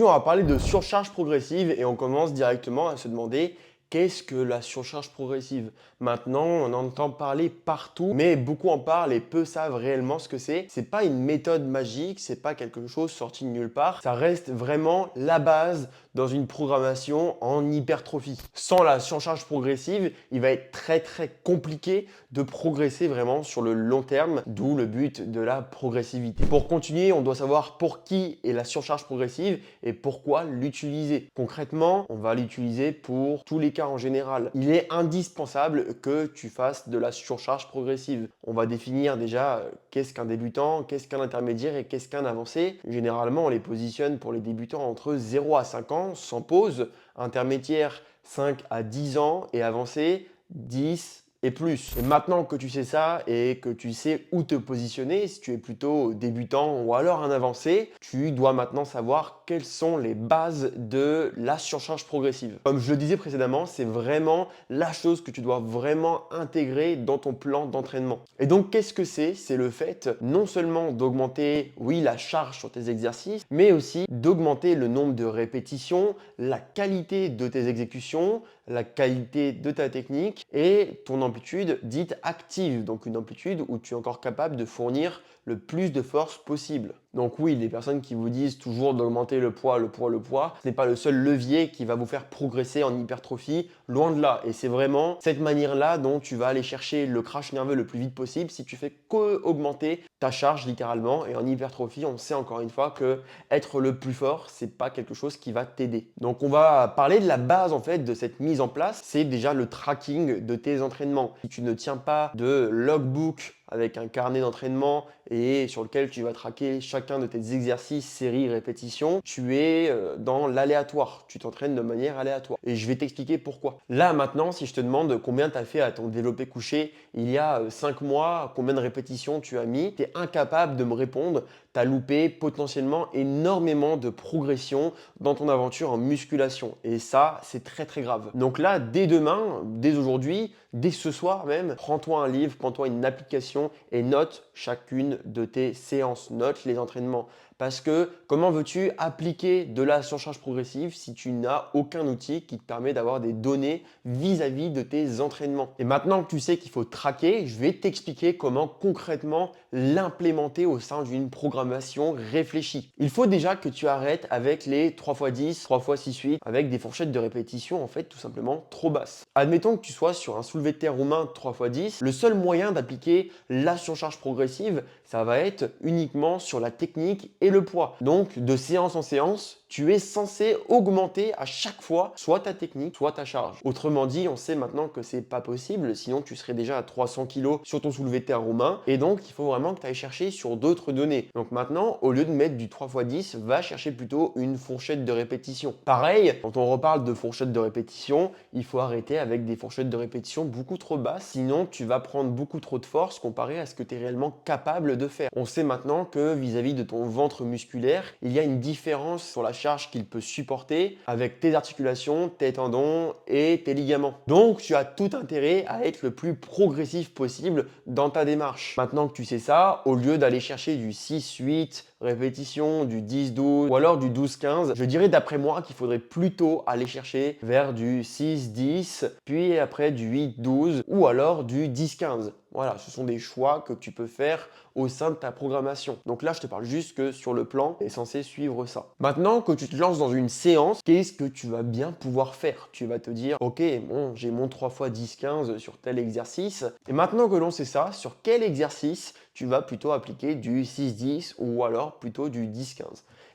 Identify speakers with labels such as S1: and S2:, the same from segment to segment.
S1: On va parler de surcharge progressive et on commence directement à se demander qu'est-ce que la surcharge progressive? Maintenant, on en entend parler partout, mais beaucoup en parlent et peu savent réellement ce que c'est. C'est pas une méthode magique, c'est pas quelque chose sorti de nulle part. Ça reste vraiment la base dans une programmation en hypertrophie. Sans la surcharge progressive, il va être très compliqué de progresser vraiment sur le long terme, d'où le but de la progressivité. Pour continuer, on doit savoir pour qui est la surcharge progressive et pourquoi l'utiliser. Concrètement, on va l'utiliser pour tous les cas en général. Il est indispensable que tu fasses de la surcharge progressive. On va définir déjà qu'est-ce qu'un débutant, qu'est-ce qu'un intermédiaire et qu'est-ce qu'un avancé. Généralement, on les positionne pour les débutants entre 0 à 5 ans, sans pause, intermédiaire 5 à 10 ans et avancé 10 et plus. Et maintenant que tu sais ça et que tu sais où te positionner, si tu es plutôt débutant ou alors un avancé, tu dois maintenant savoir quelles sont les bases de la surcharge progressive. Comme je le disais précédemment, c'est vraiment la chose que tu dois vraiment intégrer dans ton plan d'entraînement. Et donc, qu'est-ce que c'est? C'est le fait non seulement d'augmenter, oui, la charge sur tes exercices, mais aussi d'augmenter le nombre de répétitions, la qualité de tes exécutions, la qualité de ta technique et ton amplitude dite active, donc une amplitude où tu es encore capable de fournir le plus de force possible. Donc oui, les personnes qui vous disent toujours d'augmenter le poids, ce n'est pas le seul levier qui va vous faire progresser en hypertrophie, loin de là. Et c'est vraiment cette manière-là dont tu vas aller chercher le crash nerveux le plus vite possible si tu fais qu'augmenter ta charge littéralement. Et en hypertrophie, on sait encore une fois que être le plus fort, c'est pas quelque chose qui va t'aider. Donc on va parler de la base en fait de cette mise en place, c'est déjà le tracking de tes entraînements. Si tu ne tiens pas de logbook avec un carnet d'entraînement et sur lequel tu vas traquer chacun de tes exercices, séries, répétitions, tu es dans l'aléatoire. Tu t'entraînes de manière aléatoire. Et je vais t'expliquer pourquoi. Là, maintenant, si je te demande combien tu as fait à ton développé couché il y a 5 mois, combien de répétitions tu as mis, tu es incapable de me répondre. Tu as loupé potentiellement énormément de progression dans ton aventure en musculation. Et ça, c'est très grave. Donc là, dès demain, dès aujourd'hui, dès ce soir même, prends-toi un livre, prends-toi une application et note chacune de tes séances, note les entraînements. Parce que comment veux-tu appliquer de la surcharge progressive si tu n'as aucun outil qui te permet d'avoir des données vis-à-vis de tes entraînements? Et maintenant que tu sais qu'il faut traquer, je vais t'expliquer comment concrètement l'implémenter au sein d'une programmation réfléchie. Il faut déjà que tu arrêtes avec les 3x10, 3x6-8, avec des fourchettes de répétition en fait tout simplement trop basses. Admettons que tu sois sur un soulevé de terre roumain 3x10, le seul moyen d'appliquer la surcharge progressive, ça va être uniquement sur la technique et le poids. Donc de séance en séance, tu es censé augmenter à chaque fois soit ta technique, soit ta charge. Autrement dit, on sait maintenant que c'est pas possible, sinon tu serais déjà à 300 kg sur ton soulevé de terre roumain et donc il faut vraiment que tu ailles chercher sur d'autres données. Donc maintenant, au lieu de mettre du 3x10, va chercher plutôt une fourchette de répétition. Pareil, quand on reparle de fourchette de répétition, il faut arrêter avec des fourchettes de répétition beaucoup trop basses, sinon tu vas prendre beaucoup trop de force comparé à ce que tu es réellement capable de faire. On sait maintenant que vis-à-vis de ton ventre musculaire, il y a une différence sur la charge qu'il peut supporter avec tes articulations, tes tendons et tes ligaments. Donc tu as tout intérêt à être le plus progressif possible dans ta démarche. Maintenant que tu sais ça, au lieu d'aller chercher du 6-8 répétitions, du 10-12 ou alors du 12-15, je dirais d'après moi qu'il faudrait plutôt aller chercher vers du 6-10, puis après du 8-12 ou alors du 10-15. Voilà, ce sont des choix que tu peux faire au sein de ta programmation. Donc là, je te parle juste que sur le plan, tu es censé suivre ça. Maintenant que tu te lances dans une séance, qu'est-ce que tu vas bien pouvoir faire? Tu vas te dire, ok, bon, j'ai mon 3x10-15 sur tel exercice. Et maintenant que l'on sait ça, sur quel exercice tu vas plutôt appliquer du 6-10 ou alors plutôt du 10-15?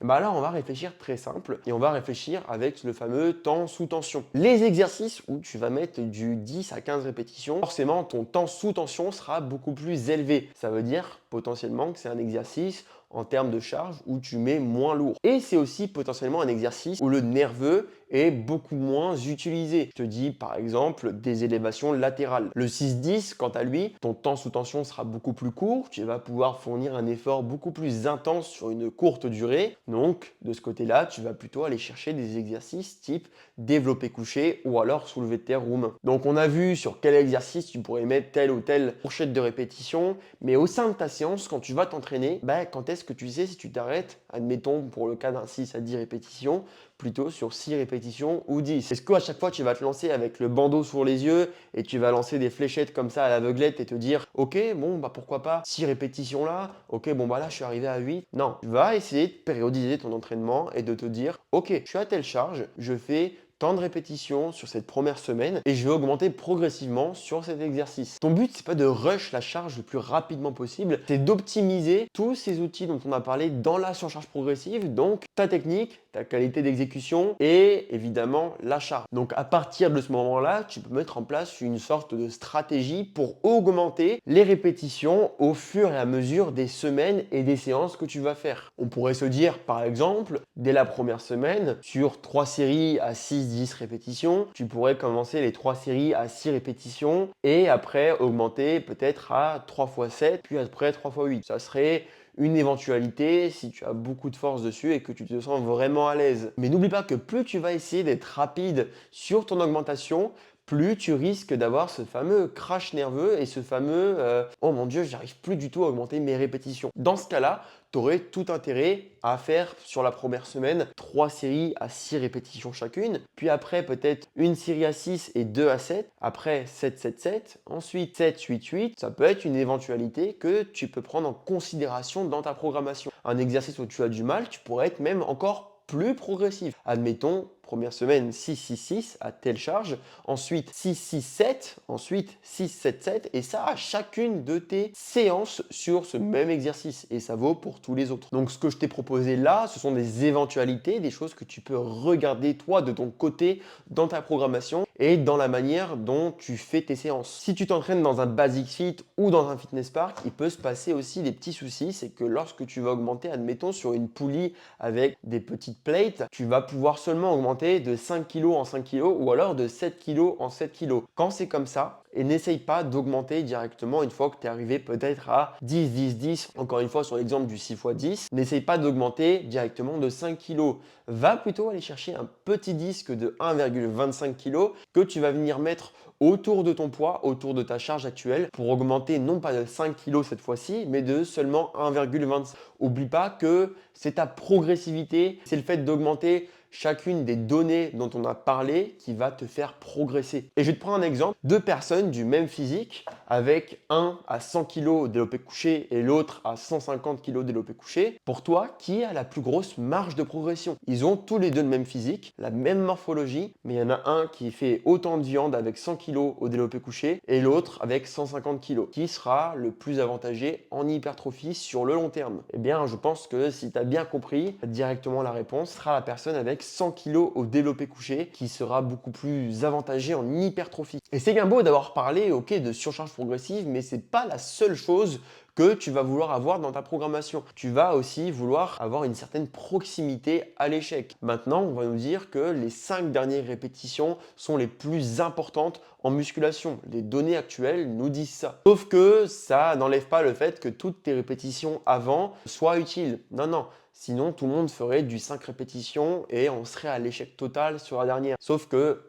S1: Et bien là, on va réfléchir très simple et on va réfléchir avec le fameux temps sous tension. Les exercices où tu vas mettre du 10 à 15 répétitions, forcément, ton temps sous tension sera beaucoup plus élevé. Ça veut dire potentiellement que c'est un exercice en termes de charge où tu mets moins lourd. Et c'est aussi potentiellement un exercice où le nerveux est beaucoup moins utilisé. Je te dis par exemple des élévations latérales. Le 6-10, quant à lui, ton temps sous tension sera beaucoup plus court. Tu vas pouvoir fournir un effort beaucoup plus intense sur une courte durée. Donc de ce côté-là, tu vas plutôt aller chercher des exercices type développé couché ou alors soulevé de terre roumain. Donc on a vu sur quel exercice tu pourrais mettre telle ou telle fourchette de répétition, mais au sein de ta séance, quand tu vas t'entraîner, quand est-ce est-ce que tu sais si tu t'arrêtes, admettons pour le cas d'un 6 à 10 répétitions, plutôt sur 6 répétitions ou 10? Est-ce qu'à chaque fois tu vas te lancer avec le bandeau sur les yeux et tu vas lancer des fléchettes comme ça à l'aveuglette et te dire ok bon bah pourquoi pas 6 répétitions là, ok bon bah là je suis arrivé à 8. Non, tu vas essayer de périodiser ton entraînement et de te dire ok je suis à telle charge, je fais tant de répétitions sur cette première semaine et je vais augmenter progressivement sur cet exercice. Ton but, c'est pas de rush la charge le plus rapidement possible, c'est d'optimiser tous ces outils dont on a parlé dans la surcharge progressive, donc ta technique, ta qualité d'exécution et évidemment la charge. Donc à partir de ce moment-là, tu peux mettre en place une sorte de stratégie pour augmenter les répétitions au fur et à mesure des semaines et des séances que tu vas faire. On pourrait se dire par exemple, dès la première semaine, sur 3 séries à 6-10 répétitions, tu pourrais commencer les 3 séries à 6 répétitions et après augmenter peut-être à 3 x 7, puis après 3 x 8. Ça serait une éventualité si tu as beaucoup de force dessus et que tu te sens vraiment à l'aise. Mais n'oublie pas que plus tu vas essayer d'être rapide sur ton augmentation, plus tu risques d'avoir ce fameux crash nerveux et ce fameux oh mon Dieu, j'arrive plus du tout à augmenter mes répétitions. Dans ce cas-là, tu aurais tout intérêt à faire sur la première semaine 3 séries à 6 répétitions chacune, puis après peut-être une série à 6 et 2 à 7, après 7-7-7, ensuite 7-8-8. Ça peut être une éventualité que tu peux prendre en considération dans ta programmation. Un exercice où tu as du mal, tu pourrais être même encore plus progressif. Admettons, première semaine 6-6-6 à telle charge, ensuite 6-6-7, ensuite 6-7-7 et ça à chacune de tes séances sur ce même exercice et ça vaut pour tous les autres. Donc ce que je t'ai proposé là, ce sont des éventualités, des choses que tu peux regarder toi de ton côté dans ta programmation et dans la manière dont tu fais tes séances. Si tu t'entraînes dans un Basic Fit ou dans un Fitness Park, il peut se passer aussi des petits soucis, c'est que lorsque tu vas augmenter, admettons sur une poulie avec des petites plates, tu vas pouvoir seulement augmenter de 5 kg en 5 kg ou alors de 7 kg en 7 kg. Quand c'est comme ça, et n'essaye pas d'augmenter directement une fois que tu es arrivé peut-être à 10, 10, 10. Encore une fois, sur l'exemple du 6 x 10, n'essaye pas d'augmenter directement de 5 kg. Va plutôt aller chercher un petit disque de 1,25 kg que tu vas venir mettre autour de ton poids, autour de ta charge actuelle pour augmenter non pas de 5 kg cette fois-ci, mais de seulement 1,25. Oublie pas que c'est ta progressivité, c'est le fait d'augmenter chacune des données dont on a parlé qui va te faire progresser. Et je vais te prendre un exemple. Deux personnes du même physique avec un à 100 kg développé couché et l'autre à 150 kg développé couché. Pour toi, qui a la plus grosse marge de progression? Ils ont tous les deux le même physique, la même morphologie, mais il y en a un qui fait autant de viande avec 100 kg au développé couché et l'autre avec 150 kg. Qui sera le plus avantagé en hypertrophie sur le long terme? Eh bien, je pense que si tu as bien compris, directement la réponse sera la personne avec 100 kg au développé couché qui sera beaucoup plus avantagé en hypertrophie. Et c'est bien beau d'avoir parlé de surcharge progressive, mais c'est pas la seule chose que tu vas vouloir avoir dans ta programmation. Tu vas aussi vouloir avoir une certaine proximité à l'échec. Maintenant, on va nous dire que les 5 dernières répétitions sont les plus importantes en musculation. Les données actuelles nous disent ça. Sauf que ça n'enlève pas le fait que toutes tes répétitions avant soient utiles. Non, non. Sinon, tout le monde ferait du 5 répétitions et on serait à l'échec total sur la dernière. Sauf que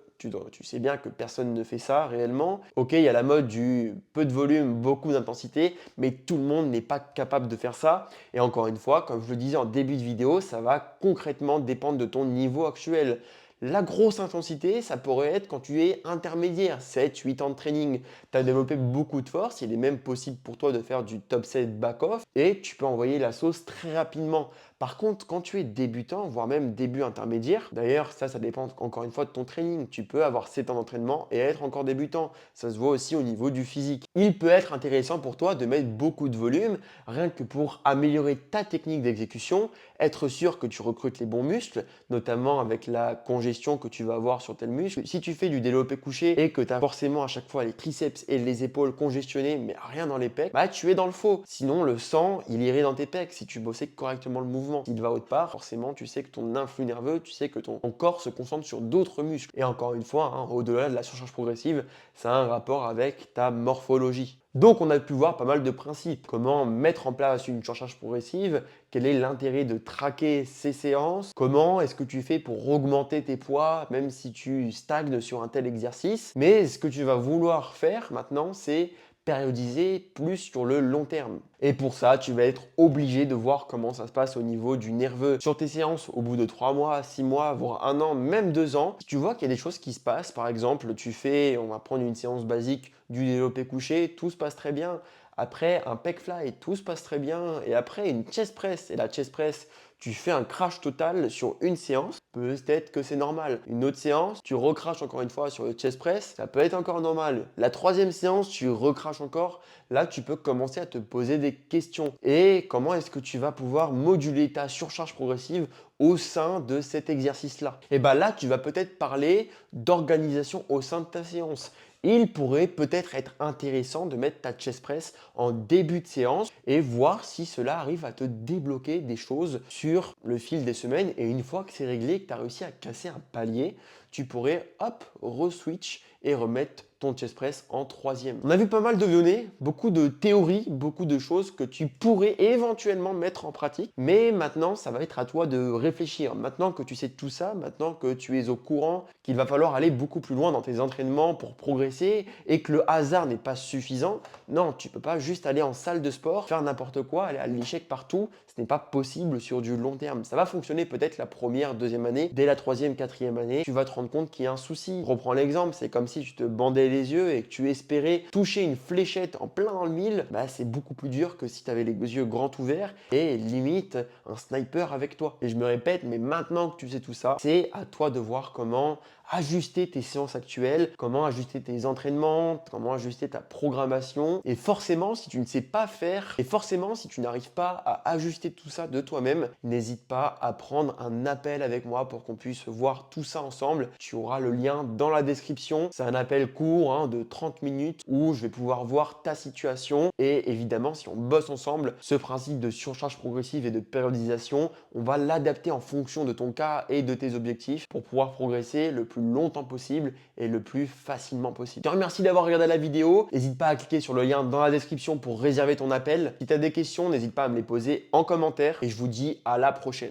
S1: tu sais bien que personne ne fait ça réellement. Ok, il y a la mode du peu de volume, beaucoup d'intensité, mais tout le monde n'est pas capable de faire ça. Et encore une fois, comme je le disais en début de vidéo, ça va concrètement dépendre de ton niveau actuel. La grosse intensité, ça pourrait être quand tu es intermédiaire, 7-8 ans de training. Tu as développé beaucoup de force, il est même possible pour toi de faire du top set back-off et tu peux envoyer la sauce très rapidement. Par contre, quand tu es débutant, voire même début intermédiaire, d'ailleurs ça dépend encore une fois de ton training. Tu peux avoir 7 ans d'entraînement et être encore débutant. Ça se voit aussi au niveau du physique. Il peut être intéressant pour toi de mettre beaucoup de volume, rien que pour améliorer ta technique d'exécution, être sûr que tu recrutes les bons muscles, notamment avec la congestion que tu vas avoir sur tel muscle. Si tu fais du développé couché et que tu as forcément à chaque fois les triceps et les épaules congestionnés, mais rien dans les pecs, bah tu es dans le faux. Sinon, le sang, il irait dans tes pecs si tu bossais correctement le mouvement. S'il va autre part, forcément, tu sais que ton influx nerveux, tu sais que ton corps se concentre sur d'autres muscles. Et encore une fois, au-delà de la surcharge progressive, ça a un rapport avec ta morphologie. Donc, on a pu voir pas mal de principes. Comment mettre en place une surcharge progressive? Quel est l'intérêt de traquer ces séances? Comment est-ce que tu fais pour augmenter tes poids, même si tu stagnes sur un tel exercice? Mais ce que tu vas vouloir faire maintenant, c'est périodiser plus sur le long terme. Et pour ça, tu vas être obligé de voir comment ça se passe au niveau du nerveux. Sur tes séances, au bout de 3 mois, 6 mois, voire 1 an, même 2 ans, si tu vois qu'il y a des choses qui se passent, par exemple, tu fais, on va prendre une séance basique du développé couché, tout se passe très bien. Après, un pec fly, tout se passe très bien. Et après, une chest press. Et la chest press, tu fais un crash total sur une séance, peut-être que c'est normal. Une autre séance, tu recraches encore une fois sur le chest press, ça peut être encore normal. La troisième séance, tu recraches encore. Là, tu peux commencer à te poser des questions. Et comment est-ce que tu vas pouvoir moduler ta surcharge progressive au sein de cet exercice-là? Et bien là, tu vas peut-être parler d'organisation au sein de ta séance. Il pourrait peut-être être intéressant de mettre ta chest press en début de séance et voir si cela arrive à te débloquer des choses sur le fil des semaines. Et une fois que c'est réglé, que tu as réussi à casser un palier, tu pourrais hop, re-switch et remettre ton chest press en troisième. On a vu pas mal de données, beaucoup de théories, beaucoup de choses que tu pourrais éventuellement mettre en pratique. Mais maintenant, ça va être à toi de réfléchir. Maintenant que tu sais tout ça, maintenant que tu es au courant qu'il va falloir aller beaucoup plus loin dans tes entraînements pour progresser et que le hasard n'est pas suffisant, non, tu ne peux pas juste aller en salle de sport, faire n'importe quoi, aller à l'échec partout. Ce n'est pas possible sur du long terme. Ça va fonctionner peut-être la première, deuxième année. Dès la troisième, quatrième année, tu vas te rendre compte qu'il y a un souci. Reprends l'exemple, c'est comme si tu te bandais les yeux et que tu espérais toucher une fléchette en plein dans le mille. Bah, c'est beaucoup plus dur que si tu avais les yeux grands ouverts et limite un sniper avec toi. Et je me répète, mais maintenant que tu sais tout ça, c'est à toi de voir comment ajuster tes séances actuelles, comment ajuster tes entraînements, comment ajuster ta programmation. Et forcément, si tu ne sais pas faire, et forcément, si tu n'arrives pas à ajuster tout ça de toi-même, n'hésite pas à prendre un appel avec moi pour qu'on puisse voir tout ça ensemble. Tu auras le lien dans la description. C'est un appel court de 30 minutes où je vais pouvoir voir ta situation. Et évidemment, si on bosse ensemble, ce principe de surcharge progressive et de périodisation, on va l'adapter en fonction de ton cas et de tes objectifs pour pouvoir progresser le plus longtemps possible et le plus facilement possible. Je te remercie d'avoir regardé la vidéo. N'hésite pas à cliquer sur le lien dans la description pour réserver ton appel. Si tu as des questions, n'hésite pas à me les poser en commentaire et je vous dis à la prochaine.